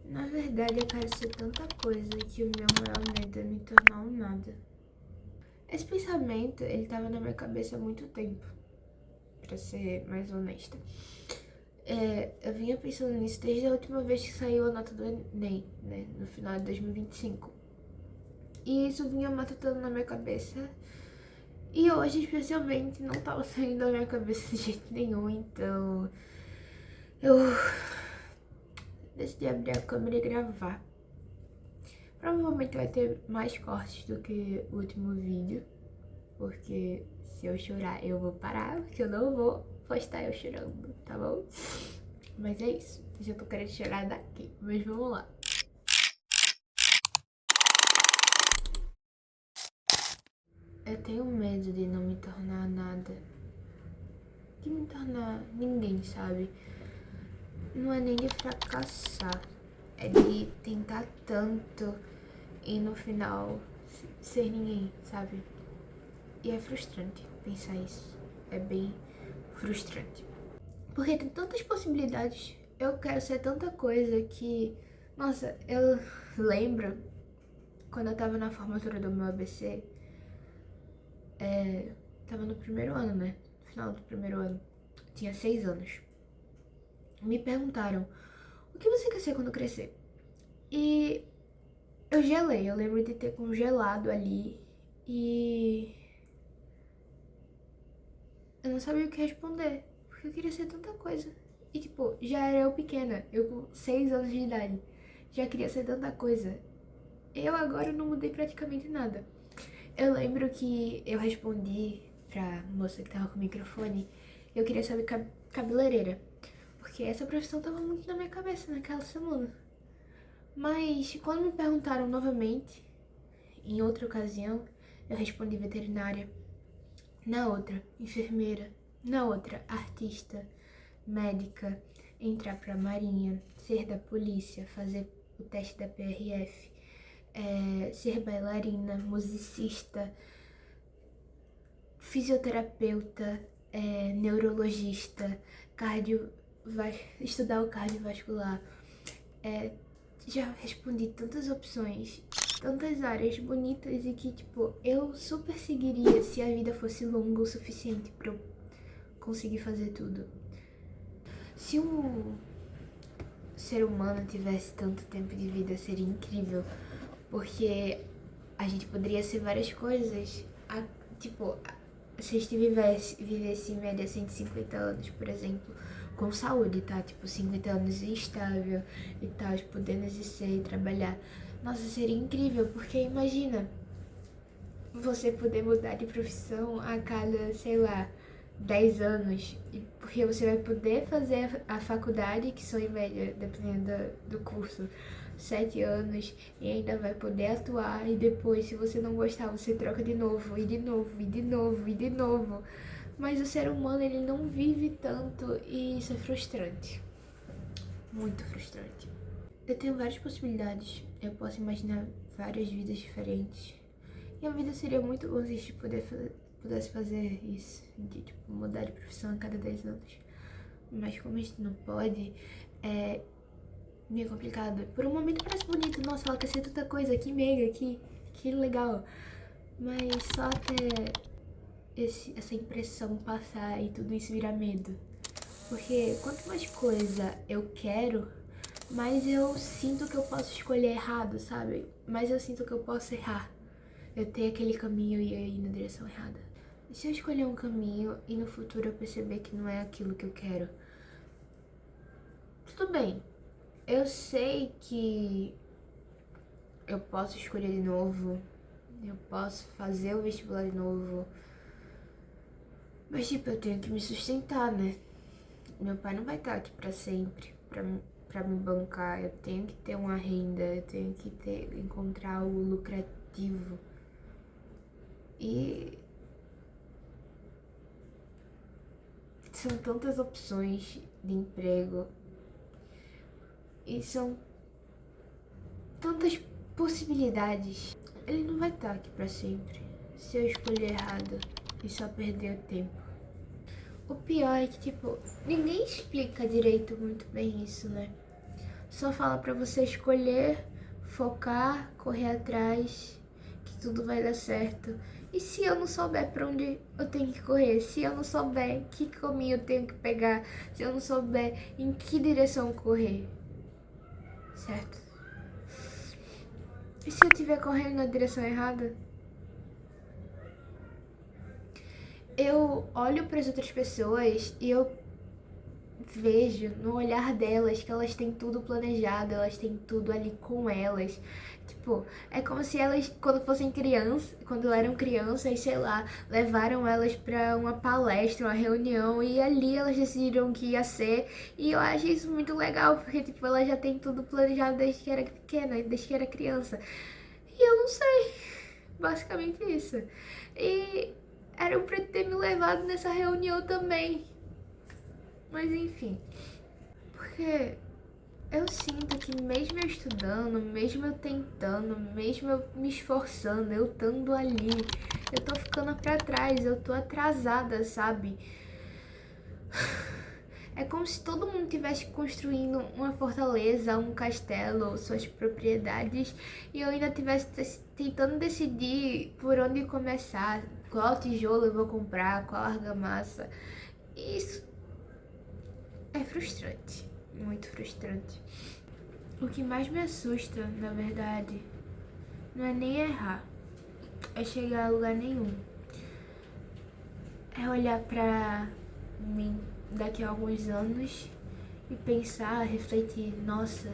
Na verdade, eu quero ser tanta coisa que o meu maior medo é me tornar um nada. Esse pensamento, ele tava na minha cabeça há muito tempo, pra ser mais honesta. Eu vinha pensando nisso desde a última vez que saiu a nota do Enem, né, no final de 2025. E isso vinha matutando na minha cabeça. E hoje, especialmente, não tava saindo da minha cabeça de jeito nenhum, então eu decidi abrir a câmera e gravar. Provavelmente vai ter mais cortes do que o último vídeo, porque se eu chorar eu vou parar, porque eu não vou postar eu chorando, tá bom? Mas é isso, já tô querendo chorar daqui, mas vamos lá. Eu tenho medo de não me tornar nada, de me tornar ninguém, sabe? Não é nem de fracassar, é de tentar tanto e no final ser ninguém, sabe? E é frustrante pensar isso, é bem frustrante. Porque tem tantas possibilidades, eu quero ser tanta coisa que... Nossa, eu lembro quando eu tava na formatura do meu ABC, tava no primeiro ano, né? No final do primeiro ano, tinha 6 anos. Me perguntaram, o que você quer ser quando crescer? E eu gelei, eu lembro de ter congelado ali e eu não sabia o que responder, porque eu queria ser tanta coisa. E tipo, já era eu pequena, eu com 6 anos de idade, já queria ser tanta coisa. Eu agora não mudei praticamente nada. Eu lembro que eu respondi pra moça que tava com o microfone, eu queria ser cabeleireira, porque essa profissão tava muito na minha cabeça naquela semana. Mas quando me perguntaram novamente, em outra ocasião, eu respondi veterinária. Na outra, enfermeira. Na outra, artista, médica, entrar pra marinha, ser da polícia, fazer o teste da PRF, ser bailarina, musicista, fisioterapeuta, neurologista, estudar o cardiovascular. Já respondi tantas opções, tantas áreas bonitas e que, tipo, eu super seguiria se a vida fosse longa o suficiente pra eu conseguir fazer tudo. Se um ser humano tivesse tanto tempo de vida, seria incrível, porque a gente poderia ser várias coisas. Tipo, se a gente vivesse em média 150 anos, por exemplo, com saúde, tá? Tipo, 50 anos estável e tal, podendo exercer e trabalhar. Nossa, seria incrível, porque imagina você poder mudar de profissão a cada, sei lá, 10 anos, porque você vai poder fazer a faculdade, que são em média, dependendo do curso, 7 anos, e ainda vai poder atuar, e depois, se você não gostar, você troca de novo, e de novo, e de novo, e de novo. Mas o ser humano, ele não vive tanto, e isso é frustrante. Muito frustrante. Eu tenho várias possibilidades, eu posso imaginar várias vidas diferentes. E a vida seria muito bom se a gente pudesse fazer isso, de tipo, mudar de profissão a cada 10 anos. Mas como a gente não pode, é meio complicado. Por um momento parece bonito, nossa, ela quer ser tanta coisa, que mega, que legal. Mas só até essa impressão passar e tudo isso virar medo. Porque quanto mais coisa eu quero, mais eu sinto que eu posso escolher errado, sabe? Mais eu sinto que eu posso errar. Eu tenho aquele caminho e ir na direção errada. E se eu escolher um caminho e no futuro eu perceber que não é aquilo que eu quero? Tudo bem. Eu sei que eu posso escolher de novo. Eu posso fazer o vestibular de novo. Mas tipo, eu tenho que me sustentar, né? Meu pai não vai estar aqui pra sempre, pra me bancar. Eu tenho que ter uma renda, eu tenho que encontrar algo lucrativo. E são tantas opções de emprego e são tantas possibilidades. Ele não vai estar aqui pra sempre se eu escolher errado e só perder o tempo. O pior é que, tipo, ninguém explica direito muito bem isso, né? só fala pra você escolher, focar, correr atrás, que tudo vai dar certo. E se eu não souber pra onde eu tenho que correr, se eu não souber que caminho eu tenho que pegar, se eu não souber em que direção correr, certo? E se eu estiver correndo na direção errada? Eu olho para as outras pessoas e eu vejo no olhar delas que elas têm tudo planejado, elas têm tudo ali com elas. Tipo, é como se elas, quando fossem crianças, quando eram crianças, sei lá, levaram elas pra uma palestra, uma reunião, e ali elas decidiram o que ia ser. E eu acho isso muito legal, porque, tipo, elas já têm tudo planejado desde que era pequena, desde que era criança. E eu não sei, basicamente isso. E eram pra ter me levado nessa reunião também. Mas enfim, porque eu sinto que mesmo eu estudando, mesmo eu tentando, mesmo eu me esforçando, eu estando ali, eu tô ficando pra trás, eu tô atrasada, sabe? É como se todo mundo estivesse construindo uma fortaleza, um castelo, suas propriedades, e eu ainda estivesse tentando decidir por onde começar, qual tijolo eu vou comprar, qual argamassa. Isso é frustrante, muito frustrante. O que mais me assusta, na verdade, não é nem errar, é chegar a lugar nenhum. É olhar pra mim daqui a alguns anos e pensar, refletir, nossa,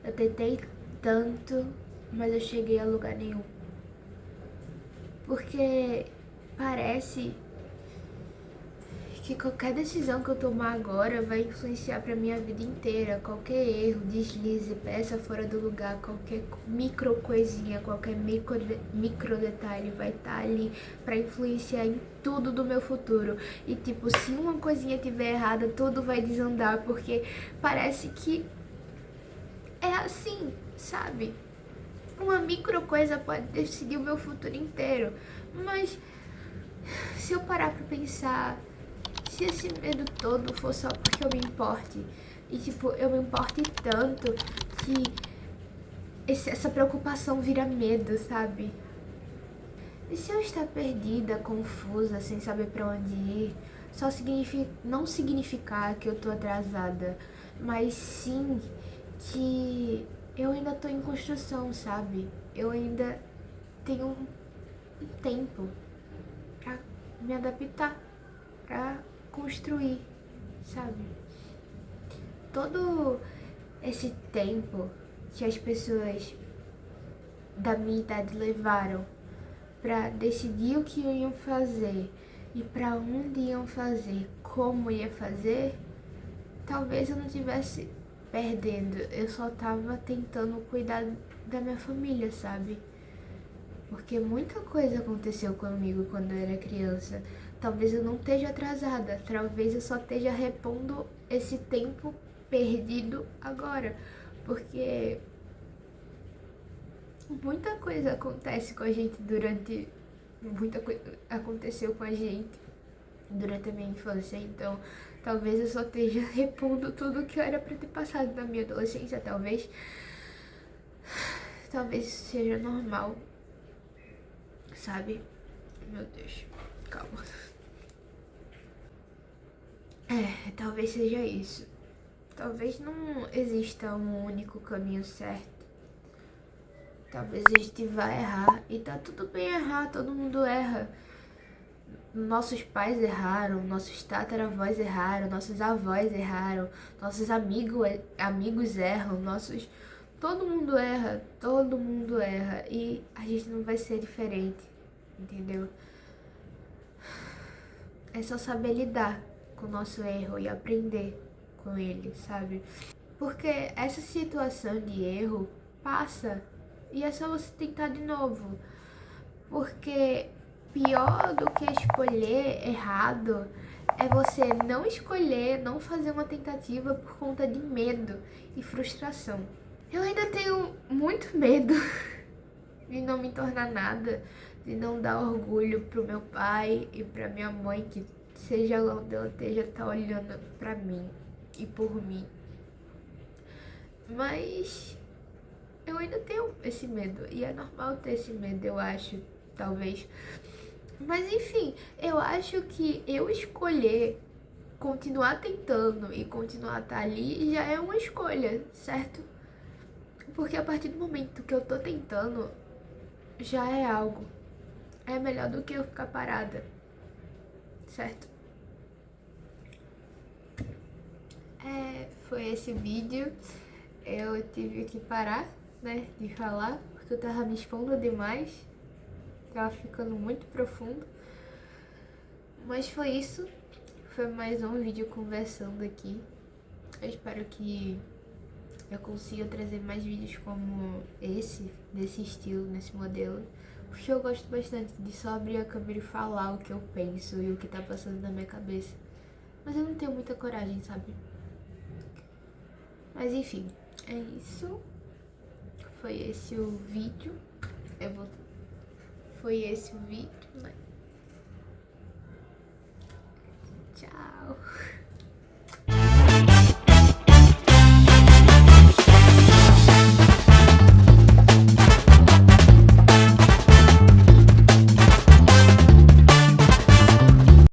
eu tentei tanto, mas eu cheguei a lugar nenhum. Porque parece que qualquer decisão que eu tomar agora vai influenciar pra minha vida inteira. Qualquer erro, deslize, peça fora do lugar, qualquer micro coisinha, qualquer micro detalhe vai estar ali pra influenciar em tudo do meu futuro. E tipo, se uma coisinha tiver errada, tudo vai desandar, porque parece que é assim, sabe? Uma micro coisa pode decidir o meu futuro inteiro. Mas se eu parar pra pensar, se esse medo todo for só porque eu me importe, e tipo, eu me importe tanto que essa preocupação vira medo, sabe? E se eu estar perdida, confusa, sem saber pra onde ir, só significa, não significar que eu tô atrasada, mas sim que eu ainda tô em construção, sabe? Eu ainda tenho um tempo pra me adaptar, pra construir, sabe? Todo esse tempo que as pessoas da minha idade levaram pra decidir o que iam fazer e pra onde iam fazer, como ia fazer, talvez eu não tivesse perdendo, eu só tava tentando cuidar da minha família, sabe? Porque muita coisa aconteceu comigo quando eu era criança. Talvez eu não esteja atrasada, talvez eu só esteja repondo esse tempo perdido agora. Porque muita coisa acontece com a gente durante. Muita coisa aconteceu com a gente durante a minha infância, então talvez eu só esteja repondo tudo que eu era pra ter passado na minha adolescência, talvez seja normal, sabe? Meu Deus, calma. Talvez seja isso. Talvez não exista um único caminho certo. Talvez a gente vá errar. E tá tudo bem errar, todo mundo erra. Nossos pais erraram, nossos tataravós erraram, nossos avós erraram, nossos amigos erram, todo mundo erra, todo mundo erra. E a gente não vai ser diferente, entendeu? É só saber lidar com o nosso erro e aprender com ele, sabe? Porque essa situação de erro passa e é só você tentar de novo. Porque pior do que escolher errado é você não escolher, não fazer uma tentativa por conta de medo e frustração. Eu ainda tenho muito medo de não me tornar nada, de não dar orgulho pro meu pai e pra minha mãe, que seja lá onde ela esteja, tá olhando pra mim e por mim. Mas eu ainda tenho esse medo. E é normal ter esse medo, eu acho, talvez. Mas enfim, eu acho que eu escolher continuar tentando e continuar a estar ali já é uma escolha, certo? Porque a partir do momento que eu tô tentando, já é algo. É melhor do que eu ficar parada, certo? Foi esse vídeo. Eu tive que parar, né, de falar, porque eu tava me expondo demais. Tava ficando muito profundo. Mas foi isso. Foi mais um vídeo conversando aqui. Eu espero que eu consiga trazer mais vídeos como esse, desse estilo, nesse modelo. Porque eu gosto bastante de só abrir a câmera e falar o que eu penso e o que tá passando na minha cabeça. Mas eu não tenho muita coragem, sabe? Mas enfim, é isso. Foi esse o vídeo. Foi esse o vídeo, né? Tchau.